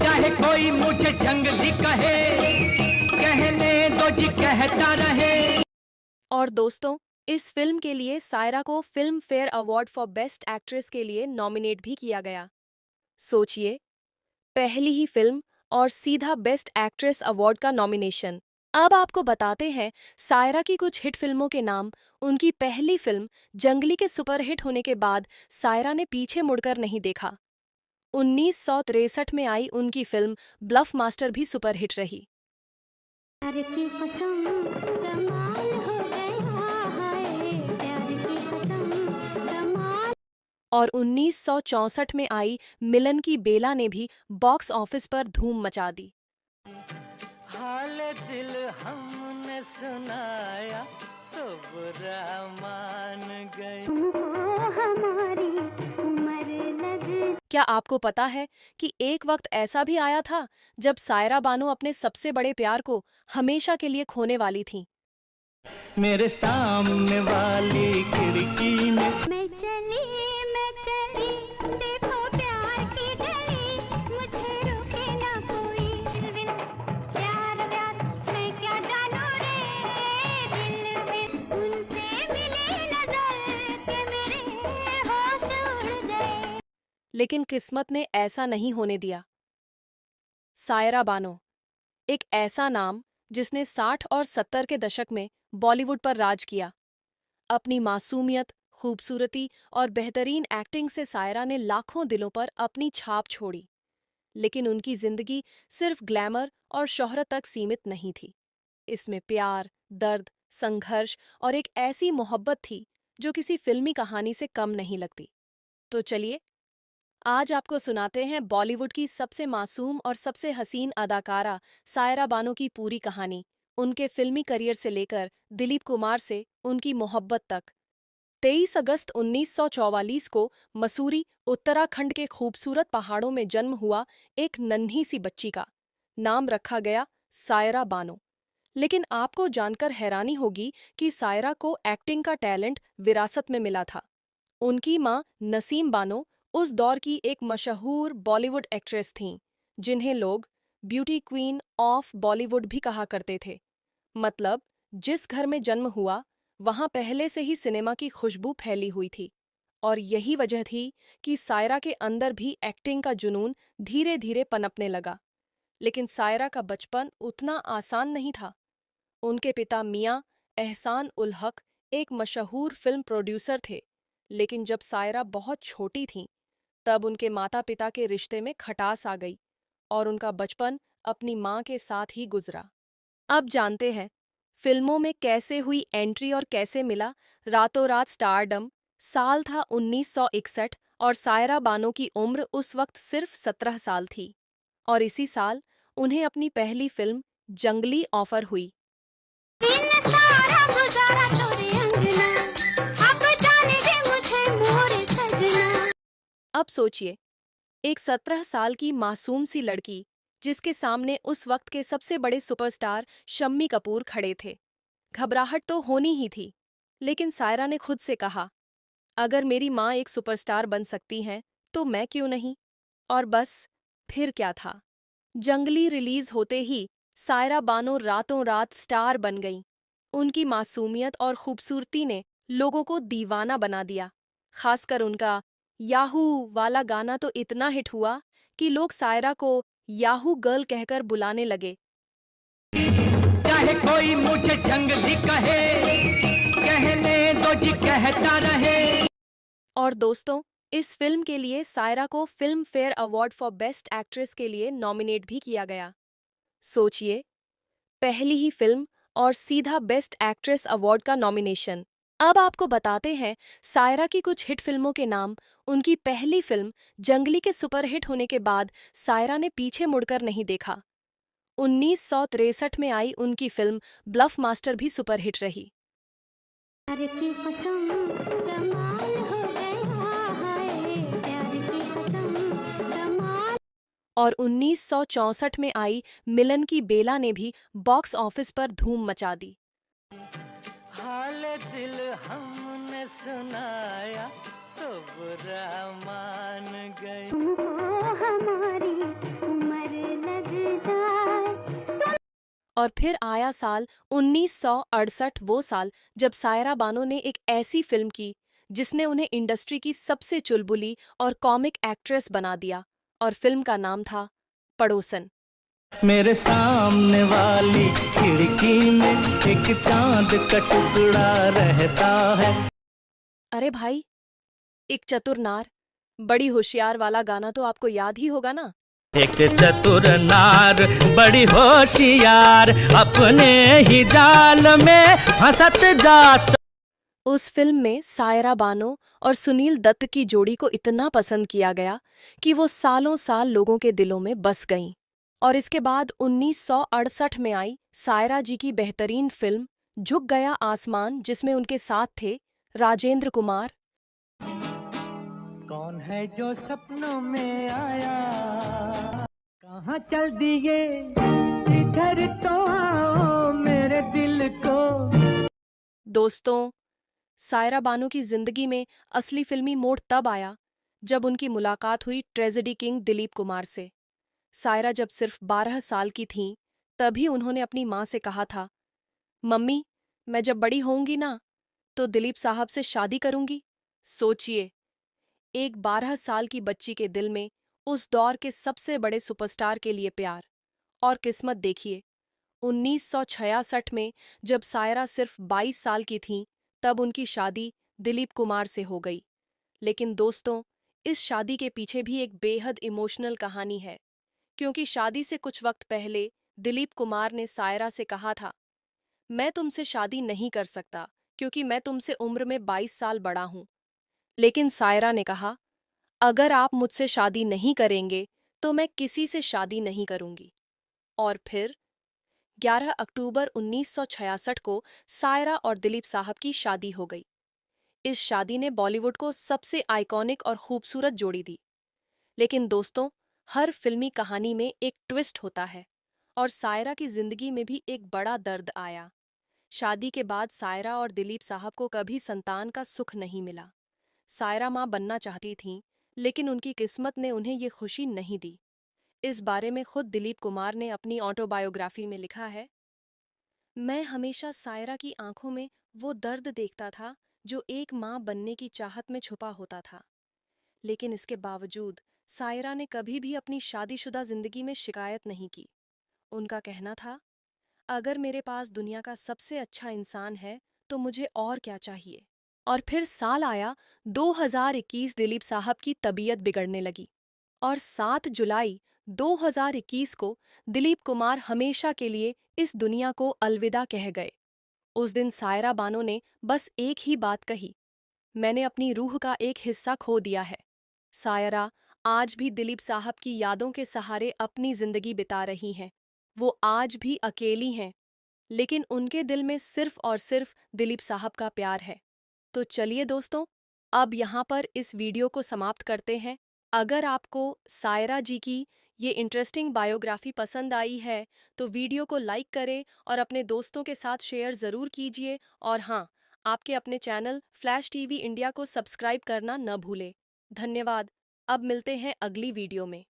चाहे कोई मुझे जंगली कहे, कहने दो जी कहता रहे। और दोस्तों, इस फिल्म के लिए सायरा को film fair award for best actress के लिए नॉमिनेट भी किया गया। सोचिए, पहली ही फिल्म और सीधा बेस्ट एक्ट्रेस अवार्ड का नॉमिनेशन। अब आपको बताते हैं सायरा की कुछ हिट फिल्मों के नाम। उनकी पहली फिल्म जंगली के सुपरहिट होने के बाद सायरा ने पीछे मुड़कर नहीं देखा। 1963 में आई उनकी फिल्म ब्लफ मास्टर भी सुपरहिट रही। प्यार की कसम कमाल हो गया है, प्यार की कसम कमाल। और 1964 में आई मिलन की बेला ने भी बॉक्स ऑफिस पर धूम मचा दी। हाल दिल हमने सुनाया तो बुरा मान गए। तुमको हमारी उम्र लग। क्या आपको पता है कि एक वक्त ऐसा भी आया था जब सायरा बानो अपने सबसे बड़े प्यार को हमेशा के लिए खोने वाली थीं? मेरे सामने वाली खिड़की में मैं चली देखो प्यार की गली, मुझे रोके ना कोई। दिल विल प्यार व्यार मैं क्या जानू रे, दिल विल उनसे मिले नजर के मेरे होश उड़ गए। लेकिन किस्मत ने ऐसा नहीं होने दिया। सायरा बानो, एक ऐसा नाम जिसने 60 और 70 के दशक में बॉलीवुड पर राज किया। अपनी मासूमियत, खूबसूरती और बेहतरीन एक्टिंग से सायरा ने लाखों दिलों पर अपनी छाप छोड़ी। लेकिन उनकी जिंदगी सिर्फ ग्लैमर और शोहरत तक सीमित नहीं थी। इसमें प्यार, दर्द, संघर्ष और एक ऐसी मोहब्बत थी जो किसी फिल्मी कहानी से कम नहीं लगती। तो चलिए, आज आपको सुनाते हैं बॉलीवुड की सबसे मासूम और सबसे हसीन अदाकारा सायरा बानो की पूरी कहानी, उनके फिल्मी करियर से लेकर दिलीप कुमार से उनकी मोहब्बत तक। 23 अगस्त 1944 को मसूरी, उत्तराखंड के खूबसूरत पहाड़ों में जन्म हुआ एक नन्ही सी बच्ची का नाम रखा गया सायरा बानो। लेकिन आपको जानकर हैरानी होगी कि सायरा को एक्टिंग का टैलेंट विरासत में मिला था। उनकी मां नसीम बानो उस दौर की एक मशहूर बॉलीवुड एक्ट्रेस थीं, जिन्हें लोग ब्यूटी क्वीन ऑफ बॉलीवुड भी कहा करते थे। मतलब, जिस घर में जन्म हुआ वहां पहले से ही सिनेमा की खुशबू फैली हुई थी। और यही वजह थी कि सायरा के अंदर भी एक्टिंग का जुनून धीरे धीरे पनपने लगा। लेकिन सायरा का बचपन उतना आसान नहीं था। उनके पिता मियां एहसान उल हक एक मशहूर फिल्म प्रोड्यूसर थे। लेकिन जब सायरा बहुत छोटी थीं, तब उनके माता पिता के रिश्ते में खटास आ गई और उनका बचपन अपनी मां के साथ ही गुजरा। अब जानते हैं फिल्मों में कैसे हुई एंट्री और कैसे मिला रातों रात स्टारडम। साल था 1961 और सायरा बानो की उम्र उस वक्त सिर्फ 17 साल थी। और इसी साल उन्हें अपनी पहली फिल्म जंगली ऑफर हुई। दिन सारा गुजारा तोरे अंगना, अब जाने दे मुझे मोरे सजना। अब सोचिए, एक 17 साल की मासूम सी लड़की जिसके सामने उस वक्त के सबसे बड़े सुपरस्टार शम्मी कपूर खड़े थे। घबराहट तो होनी ही थी, लेकिन सायरा ने खुद से कहा, अगर मेरी माँ एक सुपरस्टार बन सकती हैं तो मैं क्यों नहीं। और बस, फिर क्या था। जंगली रिलीज होते ही सायरा बानो रातों रात स्टार बन गईं। उनकी मासूमियत और खूबसूरती ने लोगों को दीवाना बना दिया। खासकर उनका याहू वाला गाना तो इतना हिट हुआ कि लोग सायरा को याहू गर्ल कहकर बुलाने लगे। चाहे कोई मुझे जंगली कहे, कहने दो जी कहता रहे। और दोस्तों, इस फिल्म के लिए सायरा को film fair award for best actress के लिए नॉमिनेट भी किया गया। सोचिए, पहली ही फिल्म और सीधा बेस्ट एक्ट्रेस अवार्ड का नॉमिनेशन। अब आपको बताते हैं सायरा की कुछ हिट फिल्मों के नाम। उनकी पहली फिल्म जंगली के सुपरहिट होने के बाद सायरा ने पीछे मुड़कर नहीं देखा। 1963 में आई उनकी फिल्म ब्लफ मास्टर भी सुपरहिट रही। प्यार की कसम कमाल हो गया है, प्यार की कसम कमाल। और 1964 में आई मिलन की बेला ने भी बॉक्स ऑफिस पर धूम मचा दी। हाल दिल हमने सुनाया तो बुरा मान गए। तुमको हमारी और फिर आया साल 1968, वो साल जब सायरा बानो ने एक ऐसी फिल्म की जिसने उन्हें इंडस्ट्री की सबसे चुलबुली और कॉमिक एक्ट्रेस बना दिया, और फिल्म का नाम था पड़ोसन। मेरे सामने वाली खिड़की में एक चांद का टुकड़ा रहता है। अरे भाई, एक चतुर नार बड़ी होशियार वाला गाना तो आपको याद ही होगा ना। एक चतुर नार बड़ी होशियार, अपने ही जाल में फंसत जात। उस फिल्म में सायरा बानो और सुनील दत्त की जोड़ी को इतना पसंद किया गया कि वो सालों साल लोगों के दिलों में बस गईं। और इसके बाद 1968 में आई सायरा जी की बेहतरीन फिल्म झुक गया आसमान, जिसमें उनके साथ थे राजेंद्र कुमार, कौन है जो सपनों में आया, कहाँ चल दिए, इधर तो आओ मेरे दिल को। दोस्तों, सायरा बानो की जिंदगी में असली फिल्मी मोड़ तब आया जब उनकी मुलाकात हुई ट्रेजेडी किंग दिलीप कुमार से। सायरा जब सिर्फ 12 साल की थीं, तभी उन्होंने अपनी माँ से कहा था, मम्मी, मैं जब बड़ी होऊंगी ना तो दिलीप साहब से शादी करूंगी। सोचिए, एक 12 साल की बच्ची के दिल में उस दौर के सबसे बड़े सुपरस्टार के लिए प्यार। और किस्मत देखिए, 1966 में जब सायरा सिर्फ 22 साल की थीं, तब उनकी शादी दिलीप कुमार से हो गई। लेकिन दोस्तों, इस शादी के पीछे भी एक बेहद इमोशनल कहानी है, क्योंकि शादी से कुछ वक्त पहले दिलीप कुमार ने सायरा से कहा था, मैं तुमसे शादी नहीं कर सकता क्योंकि मैं तुमसे उम्र में 22 साल बड़ा हूं। लेकिन सायरा ने कहा, अगर आप मुझसे शादी नहीं करेंगे तो मैं किसी से शादी नहीं करूंगी। और फिर 11 अक्टूबर 1966 को सायरा और दिलीप साहब की शादी हो गई। इस शादी ने बॉलीवुड को सबसे आइकॉनिक और खूबसूरत जोड़ी दी। लेकिन दोस्तों, हर फिल्मी कहानी में एक ट्विस्ट होता है, और सायरा की जिंदगी में भी एक बड़ा दर्द आया। शादी के बाद सायरा और दिलीप साहब को कभी संतान का सुख नहीं मिला। सायरा माँ बनना चाहती थीं, लेकिन उनकी किस्मत ने उन्हें ये खुशी नहीं दी। इस बारे में खुद दिलीप कुमार ने अपनी ऑटोबायोग्राफी में लिखा है, मैं हमेशा सायरा की आंखों में वो दर्द देखता था जो एक माँ बनने की चाहत में छुपा होता था। लेकिन इसके बावजूद सायरा ने कभी भी अपनी शादीशुदा जिंदगी में शिकायत नहीं की। उनका कहना था, अगर मेरे पास दुनिया का सबसे अच्छा इंसान है तो मुझे और क्या चाहिए। और फिर साल आया 2021, दिलीप साहब की तबीयत बिगड़ने लगी, और 7 जुलाई 2021 को दिलीप कुमार हमेशा के लिए इस दुनिया को अलविदा कह गए। उस दिन सायरा बानो ने बस एक ही बात कही, मैंने अपनी रूह का एक हिस्सा खो दिया है। सायरा आज भी दिलीप साहब की यादों के सहारे अपनी जिंदगी बिता रही हैं। वो आज भी अकेली हैं, लेकिन उनके दिल में सिर्फ और सिर्फ दिलीप साहब का प्यार है। तो चलिए दोस्तों, अब यहाँ पर इस वीडियो को समाप्त करते हैं। अगर आपको सायरा जी की ये इंटरेस्टिंग बायोग्राफी पसंद आई है तो वीडियो को लाइक करें और अपने दोस्तों के साथ शेयर ज़रूर कीजिए। और हाँ, आपके अपने चैनल फ्लैश टीवी इंडिया को सब्सक्राइब करना न भूलें। धन्यवाद। अब मिलते हैं अगली वीडियो में।